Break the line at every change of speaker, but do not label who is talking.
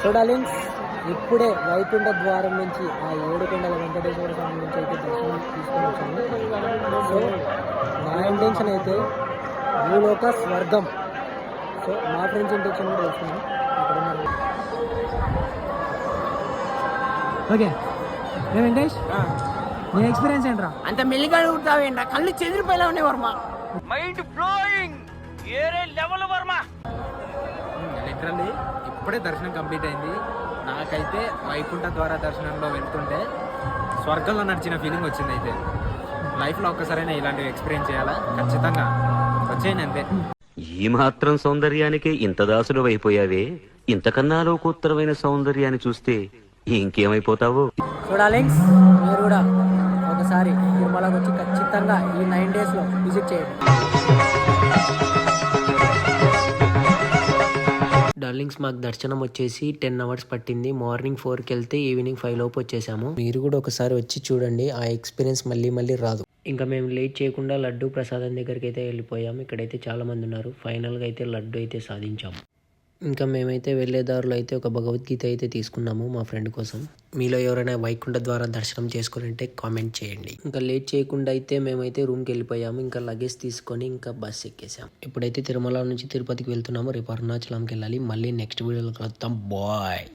So darlings, ఇప్పుడే వైకుంఠ ద్వారం నుంచి ఆ 7 కొండల వెంకటేశ్వర స్వామి నుంచి అయితే దర్శనం తీసుకొని వచ్చాము. సో నా ఇంటెన్షన్ అయితే భూలోక స్వర్గం. సో మా ఫ్రెండ్స్ ఇంటెన్షన్ కూడా తెలుసుకున్నాం అక్కడ ఉన్నారు. ఓకే వెంకటేష్, నీ ఎక్స్పీరియన్స్ ఏంట్రా?
అంత మెల్లిగా కుడతావేంట్రా? కళ్ళు చెదిరిపోయేలా ఉన్నాయి వర్మ. మైండ్ బ్లోయింగ్, ఏరే లెవెల్ వర్మ.
లిటరల్లీ ఇప్పుడే దర్శనం కంప్లీట్ అయింది. నాకైతే వైకుంఠ ద్వార దర్శనంలో వెళ్తుంటే స్వర్గంలో నడిచిన ఫీలింగ్ వచ్చింది. అయితే లైఫ్లో ఒక్కసారైనా ఇలాంటివి ఎక్స్పీరియన్స్ చేయాలా, ఖచ్చితంగా వచ్చేయండి అంతే.
ఈ మాత్రం సౌందర్యానికి ఇంత దాసులు అయిపోయావే, ఇంతకన్నా లోకోత్తరమైన సౌందర్యాన్ని చూస్తే ఇంకేమైపోతావు?
సో డార్లింగ్స్, మీరు కూడా ఒకసారి తిరుమలకి వచ్చి ఖచ్చితంగా ఈ 9 డేస్లో విజిట్ చేయండి. డార్లింగ్స్, మాకు దర్శనం వచ్చేసి 10 అవర్స్ పట్టింది. మార్నింగ్ 4కి వెళ్తే ఈవినింగ్ 5 లోపు వచ్చేసాము. మీరు కూడా ఒకసారి వచ్చి చూడండి, ఆ ఎక్స్పీరియన్స్ మళ్ళీ రాదు. ఇంకా మేము లేట్ చేయకుండా లడ్డు ప్రసాదం దగ్గరికి అయితే వెళ్ళిపోయాము. ఇక్కడైతే చాలా మంది ఉన్నారు. ఫైనల్గా అయితే లడ్డు అయితే సాధించాము. ఇంకా మేమైతే వెళ్ళే దారిలో అయితే ఒక భగవద్గీత అయితే తీసుకున్నాము మా ఫ్రెండ్ కోసం. మీలో ఎవరైనా వైకుంఠ ద్వారా దర్శనం చేసుకుని కామెంట్ చేయండి. ఇంకా లేట్ చేయకుండా అయితే మేమైతే రూమ్కి వెళ్ళిపోయాము. ఇంకా లగేజ్ తీసుకొని ఇంకా బస్ ఎక్కేసాం. ఇప్పుడైతే తిరుమల నుంచి తిరుపతికి వెళ్తున్నాము. రేపు అరుణాచలంకి వెళ్ళాలి. మళ్ళీ నెక్స్ట్ వీడియోలో కలుద్దాం. బాయ్.